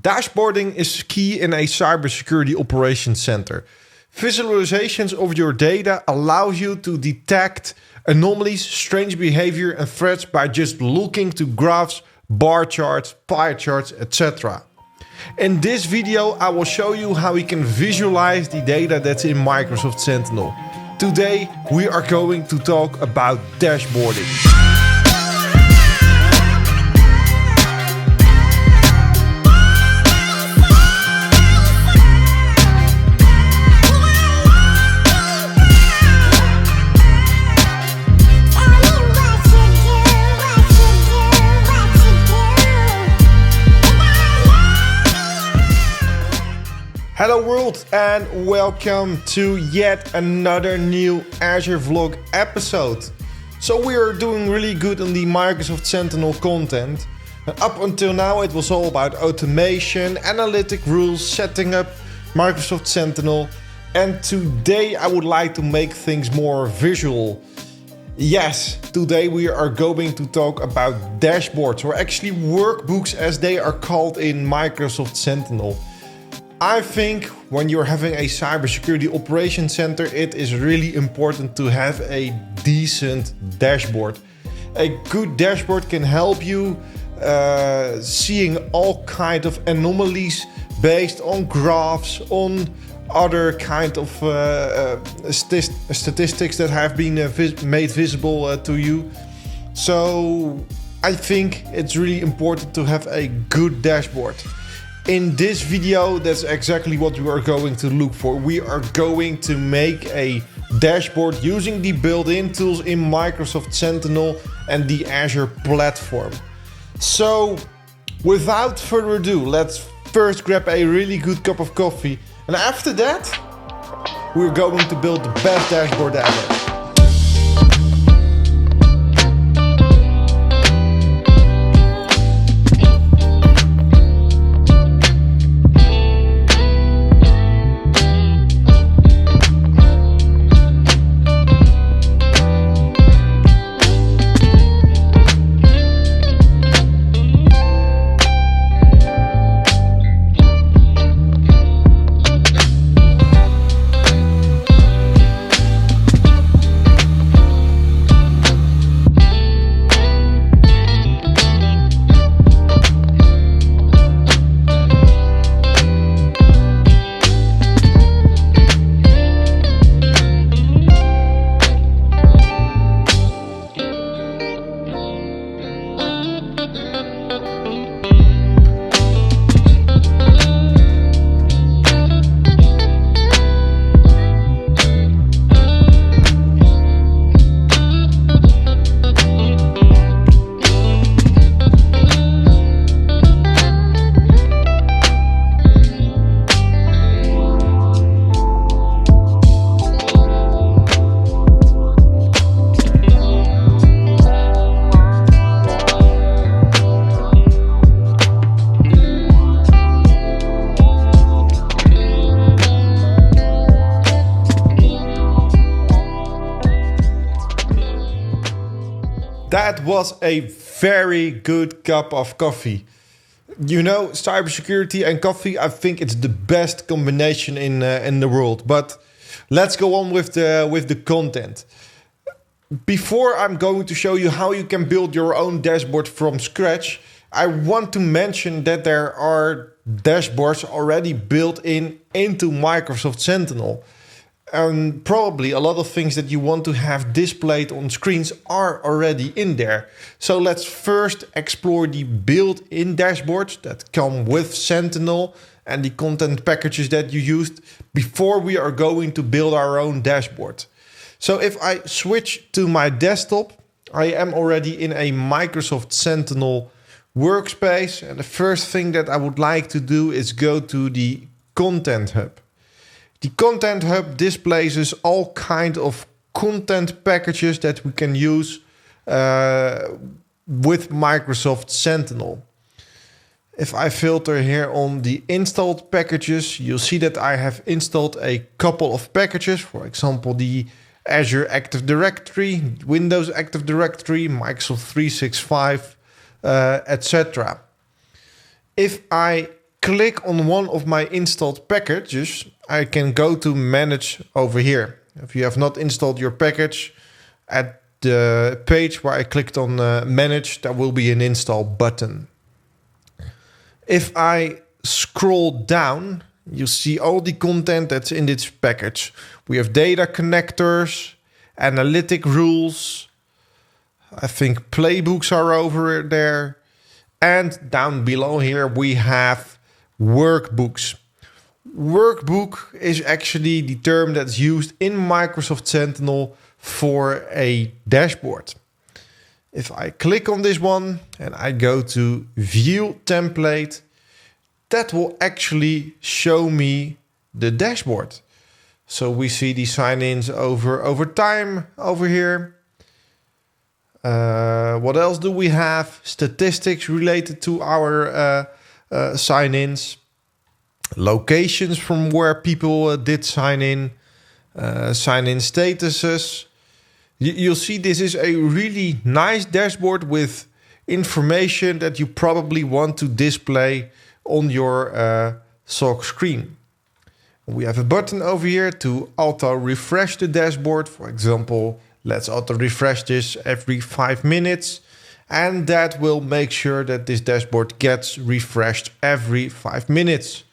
Dashboarding is key in a cybersecurity operations center. Visualizations of your data allows you to detect anomalies, strange behavior, and threats by just looking to graphs, bar charts, pie charts, etc. In this video, I will show you how we can visualize the data that's in Microsoft Sentinel. Today, we are going to talk about dashboarding. Hello world and welcome to yet another new AzureVlog episode. So we are doing really good on the Microsoft Sentinel content. Up until now it was all about automation, analytic rules, setting up Microsoft Sentinel. And today I would like to make things more visual. Yes, today we are going to talk about dashboards, or actually workbooks as they are called in Microsoft Sentinel. I think when you're having a cybersecurity operations center, it is really important to have a decent dashboard. A good dashboard can help you seeing all kinds of anomalies based on graphs, on other kind of statistics that have been made visible to you. So I think it's really important to have a good dashboard. In this video, that's exactly what we are going to look for. We are going to make a dashboard using the built-in tools in Microsoft Sentinel and the Azure platform. So, without further ado, let's first grab a really good cup of coffee. And after that, we're going to build the best dashboard ever. That was a very good cup of coffee. You know, cybersecurity and coffee, I think it's the best combination in the world. But let's go on with the content. Before I'm going to show you how you can build your own dashboard from scratch, I want to mention that there are dashboards already built into Microsoft Sentinel. And probably a lot of things that you want to have displayed on screens are already in there. So let's first explore the built-in dashboards that come with Sentinel and the content packages that you used before we are going to build our own dashboard. So if I switch to my desktop, I am already in a Microsoft Sentinel workspace. And the first thing that I would like to do is go to the Content Hub. The Content Hub displays all kinds of content packages that we can use with Microsoft Sentinel. If I filter here on the installed packages, you'll see that I have installed a couple of packages. For example, the Azure Active Directory, Windows Active Directory, Microsoft 365, etc. If I click on one of my installed packages, I can go to manage over here. If you have not installed your package, at the page where I clicked on manage, there will be an install button. If I scroll down, you see all the content that's in this package. We have data connectors, analytic rules. I think playbooks are over there. And down below here, we have workbooks. Workbook is actually the term that's used in Microsoft Sentinel for a dashboard. If I click on this one and I go to view template, that will actually show me the dashboard. So we see the sign-ins over time over here. What else do we have? Statistics related to our sign-ins. Locations from where people did sign in statuses. You'll see this is a really nice dashboard with information that you probably want to display on your SOC screen. We have a button over here to auto refresh the dashboard. For example, let's auto refresh this every 5 minutes. And that will make sure that this dashboard gets refreshed every 5 minutes.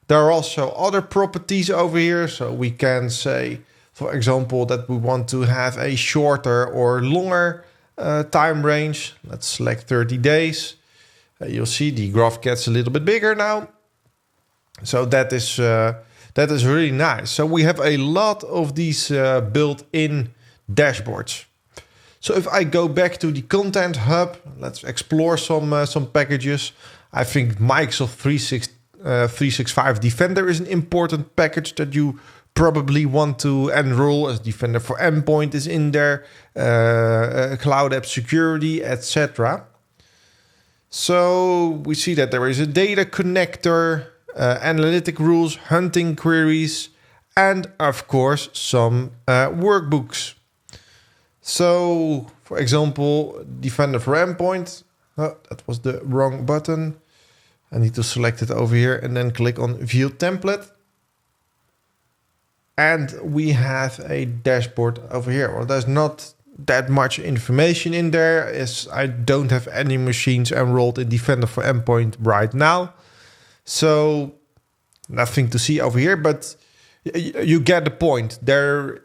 There are also other properties over here. So we can say, for example, that we want to have a shorter or longer time range. Let's select 30 days. You'll see the graph gets a little bit bigger now. So that is really nice. So we have a lot of these built-in dashboards. So if I go back to the Content Hub, let's explore some packages. I think Microsoft 365 Defender is an important package that you probably want to enroll, as Defender for Endpoint is in there, Cloud App Security, etc. So we see that there is a data connector, analytic rules, hunting queries, and of course some workbooks. So for example, Defender for Endpoint, that was the wrong button. I need to select it over here and then click on View Template. And we have a dashboard over here. Well, there's not that much information in there, as I don't have any machines enrolled in Defender for Endpoint right now. So nothing to see over here, but you get the point. There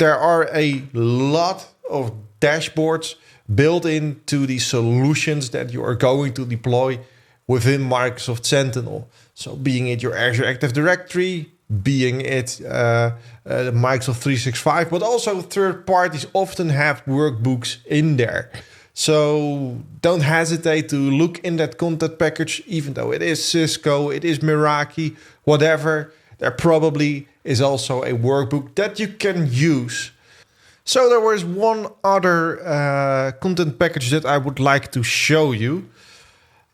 are a lot of dashboards built into the solutions that you are going to deploy within Microsoft Sentinel. So being it your Azure Active Directory, being it Microsoft 365, but also third parties often have workbooks in there. So don't hesitate to look in that content package, even though it is Cisco, it is Meraki, whatever. There probably is also a workbook that you can use. So there was one other content package that I would like to show you.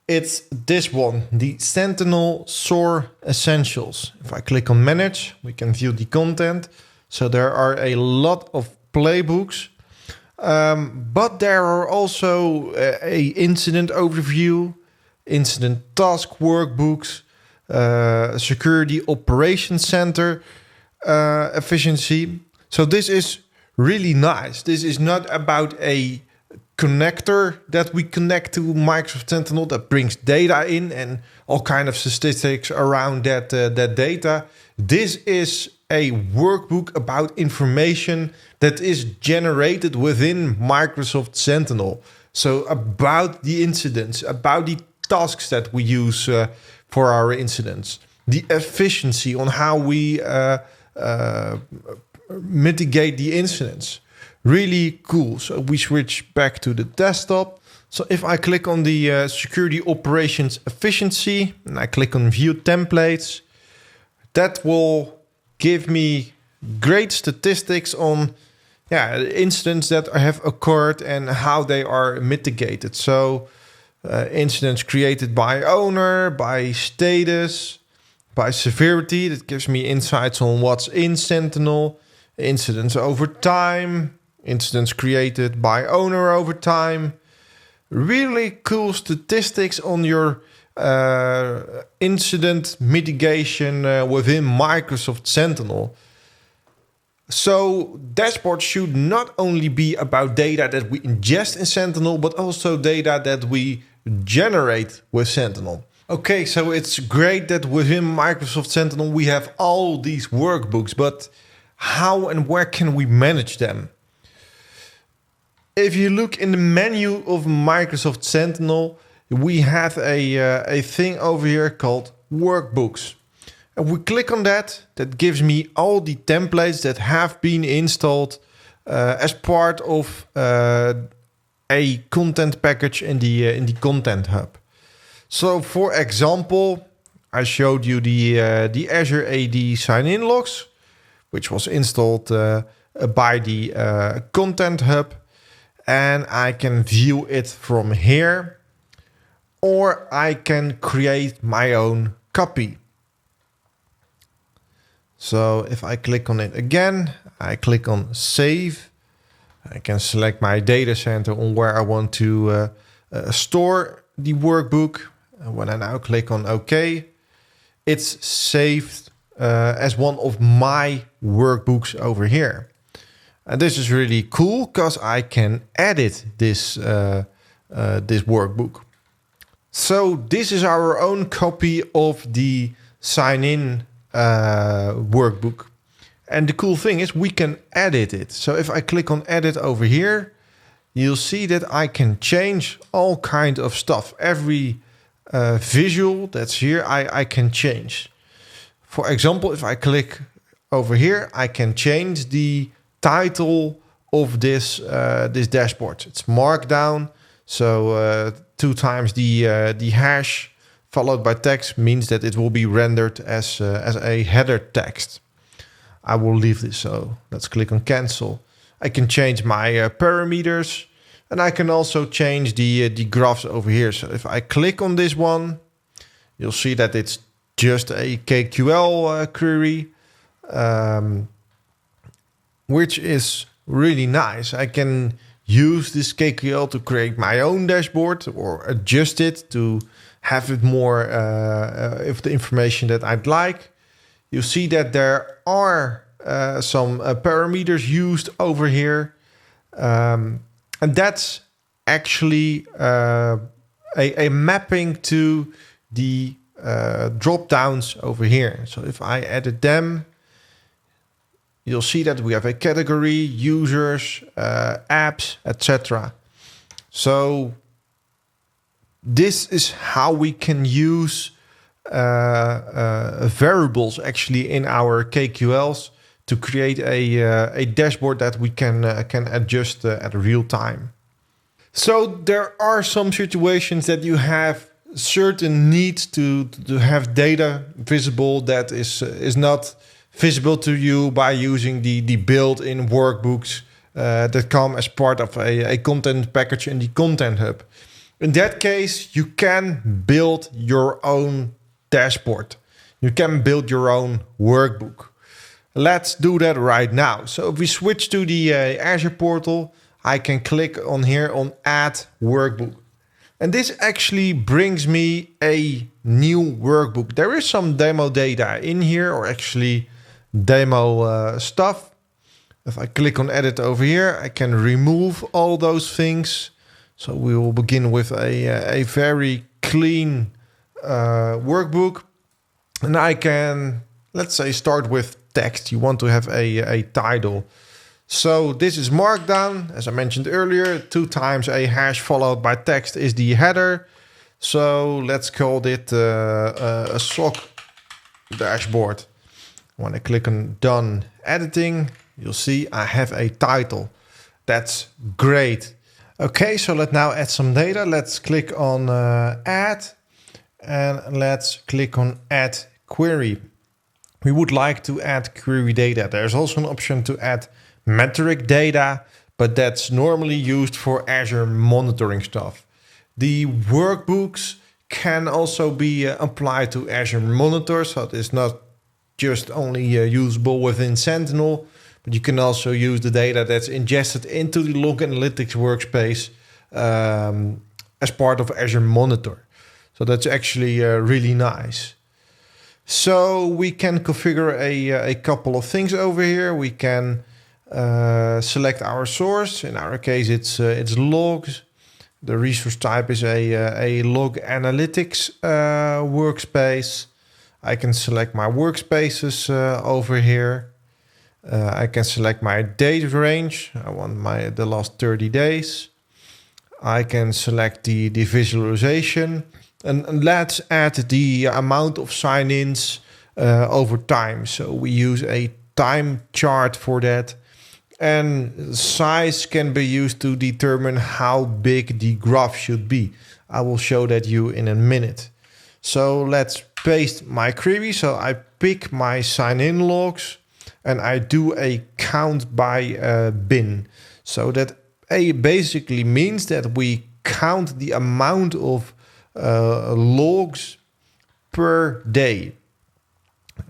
It's this one, the Sentinel SOAR Essentials. If I click on Manage, we can view the content. So there are a lot of playbooks, but there are also a incident overview, incident task workbooks, security operations center efficiency. So this is really nice. This is not about a connector that we connect to Microsoft Sentinel that brings data in and all kind of statistics around that data. This is a workbook about information that is generated within Microsoft Sentinel. So about the incidents, about the tasks that we use for our incidents, the efficiency on how we mitigate the incidents. Really cool. So we switch back to the desktop. So if I click on the security operations efficiency and I click on view templates, that will give me great statistics on incidents that have occurred and how they are mitigated. So incidents created by owner, by status, by severity. That gives me insights on what's in Sentinel. Incidents over time. Incidents created by owner over time. Really cool statistics on your incident mitigation within Microsoft Sentinel. So dashboards should not only be about data that we ingest in Sentinel, but also data that we generate with Sentinel. Okay, so it's great that within Microsoft Sentinel we have all these workbooks, but how and where can we manage them? If you look in the menu of Microsoft Sentinel, we have a thing over here called workbooks. And we click on that, that gives me all the templates that have been installed as part of a content package in the Content Hub. So for example, I showed you the Azure AD sign-in logs, which was installed by the Content Hub. And I can view it from here, or I can create my own copy. So if I click on it again, I click on save. I can select my data center on where I want to store the workbook. And when I now click on OK, it's saved as one of my workbooks over here. And this is really cool because I can edit this workbook. So this is our own copy of the sign-in workbook. And the cool thing is we can edit it. So if I click on edit over here, you'll see that I can change all kinds of stuff. Every visual that's here, I can change. For example, if I click over here, I can change the title of this dashboard. It's markdown, so 2 times the hash followed by text means that it will be rendered as a header text. I will leave this, so let's click on cancel. I can change my parameters, and I can also change the graphs over here. So if I click on this one, you'll see that it's just a KQL query, which is really nice. I can use this KQL to create my own dashboard or adjust it to have it more of the information that I'd like. You see that there are some parameters used over here. And that's actually a mapping to the drop downs over here. So if I edit them, you'll see that we have a category, users, apps, etc. So this is how we can use variables actually in our KQLs to create a dashboard that we can adjust at real time. So there are some situations that you have certain needs to have data visible that is not visible to you by using the built-in workbooks that come as part of a content package in the Content Hub. In that case, you can build your own dashboard. You can build your own workbook. Let's do that right now. So if we switch to the Azure portal, I can click on here on Add Workbook. And this actually brings me a new workbook. There is some demo data in here, or actually demo stuff. If I click on Edit over here, I can remove all those things. So we will begin with a very clean workbook. And I can, let's say, start with text. You want to have a title. So this is Markdown. As I mentioned earlier, 2 times a hash followed by text is the header. So let's call it a SOC dashboard. When I click on Done Editing, you'll see I have a title. That's great. Okay, so let's now add some data. Let's click on Add, and let's click on Add Query. We would like to add query data. There's also an option to add metric data, but that's normally used for Azure monitoring stuff. The workbooks can also be applied to Azure Monitor, so it is not just only usable within Sentinel, but you can also use the data that's ingested into the log analytics workspace as part of Azure Monitor. So that's actually really nice. So we can configure a couple of things over here. We can select our source. In our case, it's logs. The resource type is a log analytics workspace. I can select my workspaces over here. I can select my date range. I want the last 30 days. I can select the visualization. And let's add the amount of sign-ins over time. So we use a time chart for that. And size can be used to determine how big the graph should be. I will show that you in a minute. So let's paste my query. So I pick my sign-in logs and I do a count by bin. So that basically means that we count the amount of logs per day.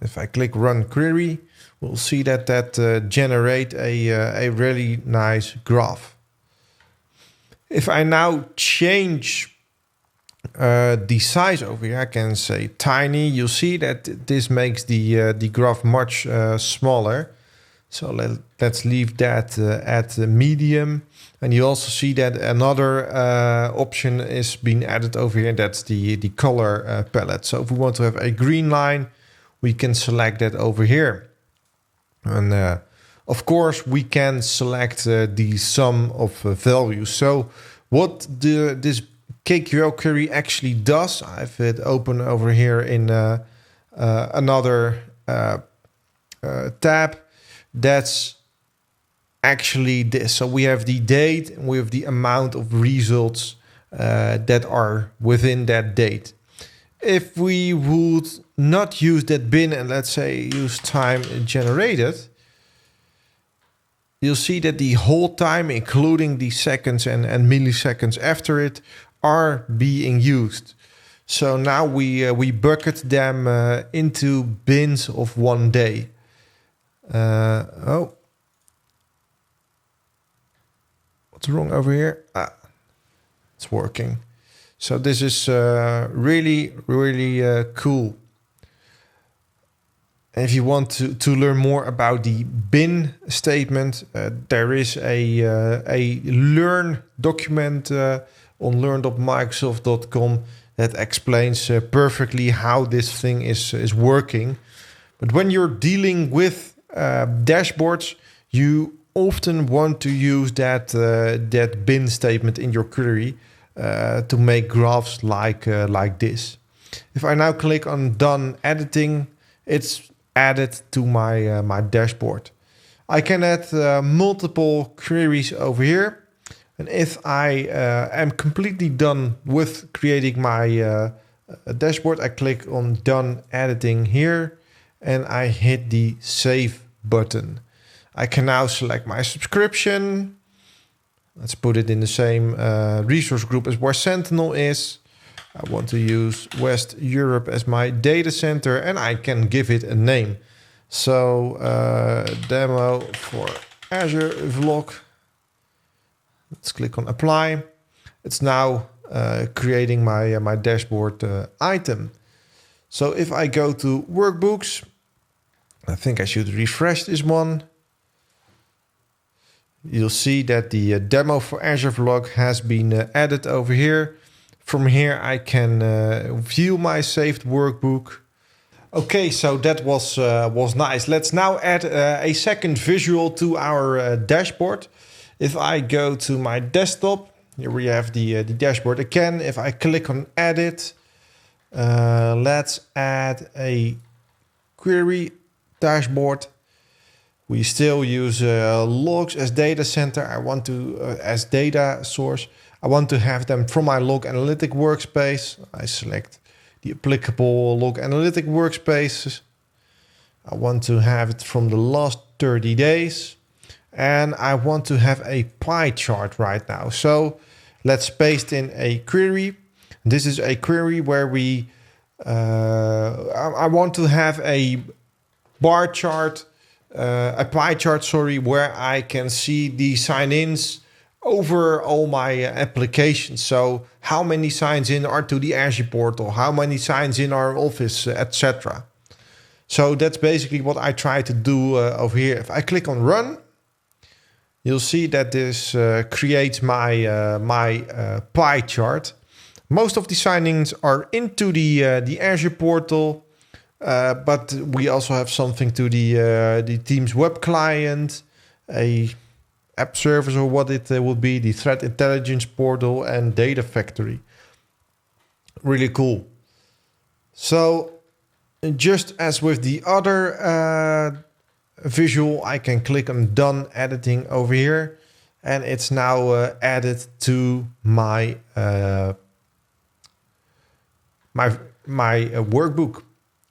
If I click run query, we'll see that generate a really nice graph. If I now change the size over here, I can say tiny. You'll see that this makes the graph much smaller. So let's leave that at medium. And you also see that another option is being added over here. That's the color palette. So if we want to have a green line, we can select that over here. And of course, we can select the sum of values. So what this KQL query actually does, I have it open over here in another tab. That's actually this. So we have the date and we have the amount of results that are within that date. If we would not use that bin and let's say use time generated, you'll see that the whole time, including the seconds and milliseconds after it, are being used. So now we bucket them into bins of 1 day. What's wrong over here? It's working. So this is really cool. And if you want to learn more about the bin statement, there is a learn document on learn.microsoft.com that explains perfectly how this thing is working. But when you're dealing with dashboards, you often want to use that bin statement in your query to make graphs like this. If I now click on done editing, it's added to my dashboard. I can add multiple queries over here. And if I am completely done with creating my dashboard, I click on done editing here and I hit the save button. I can now select my subscription. Let's put it in the same resource group as where Sentinel is. I want to use West Europe as my data center and I can give it a name. So demo for AzureVlog. Let's click on apply. It's now creating my dashboard item. So if I go to workbooks, I think I should refresh this one. You'll see that the demo for AzureVlog has been added over here. From here I can view my saved workbook. Okay, so that was nice. Let's now add a second visual to our dashboard. If I go to my desktop, here we have the dashboard again. If I click on edit, let's add a query dashboard. We still use logs as data center. I want to, as data source, I want to have them from my log analytic workspace. I select the applicable log analytic workspaces. I want to have it from the last 30 days. And I want to have a pie chart right now. So let's paste in a query. This is a query where we, I want to have a bar chart, a pie chart, sorry, where I can see the sign-ins over all my applications. So how many signs in are to the Azure portal, how many signs in our Office, etc. So that's basically what I try to do over here. If I click on run, you'll see that this creates my pie chart. Most of the signings are into the Azure portal, but we also have something to the Teams web client, a app service or what it would be, the threat intelligence portal and data factory. Really cool. So just as with the other visual, I can click on done editing over here, and it's now added to my my workbook.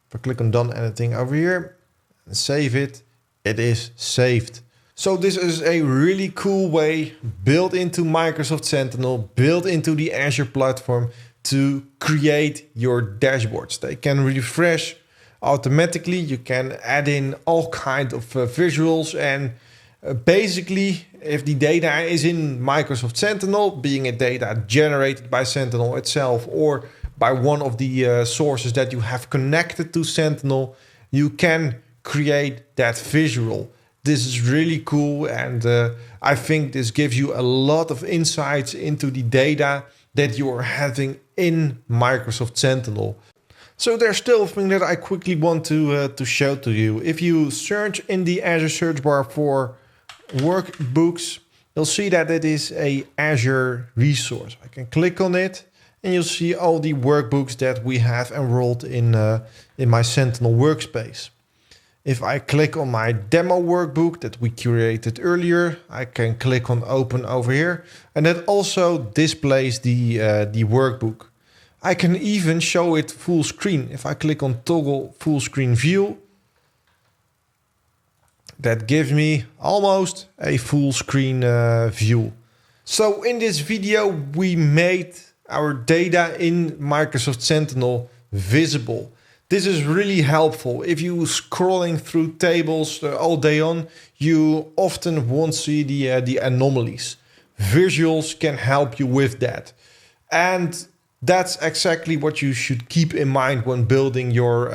If I click on done editing over here and save it, it is saved. So this is a really cool way built into Microsoft Sentinel, built into the Azure platform to create your dashboards. They can refresh automatically. You can add in all kinds of visuals, and basically if the data is in Microsoft Sentinel, being it data generated by Sentinel itself or by one of the sources that you have connected to Sentinel, you can create that visual. This is really cool, and I think this gives you a lot of insights into the data that you are having in Microsoft Sentinel. So there's still a thing that I quickly want to show to you. If you search in the Azure search bar for workbooks, you'll see that it is a Azure resource. I can click on it, and you'll see all the workbooks that we have enrolled in my Sentinel workspace. If I click on my demo workbook that we curated earlier, I can click on open over here, and that also displays the workbook. I can even show it full screen. If I click on toggle full screen view, that gives me almost a full screen view. So in this video, we made our data in Microsoft Sentinel visible. This is really helpful. If you scrolling through tables all day on, you often won't see the anomalies. Visuals can help you with that. And that's exactly what you should keep in mind when building your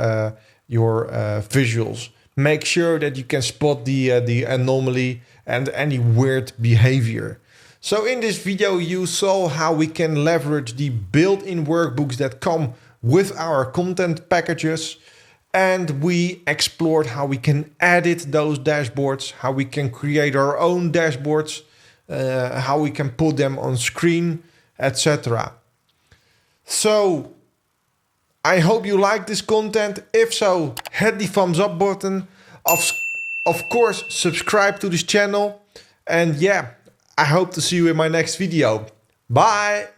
visuals. Make sure that you can spot the anomaly and any weird behavior. So in this video, you saw how we can leverage the built-in workbooks that come with our content packages, and we explored how we can edit those dashboards, how we can create our own dashboards, how we can put them on screen, etc. So I hope you like this content. If so, hit the thumbs up button. Of course, subscribe to this channel, and yeah, I hope to see you in my next video. Bye!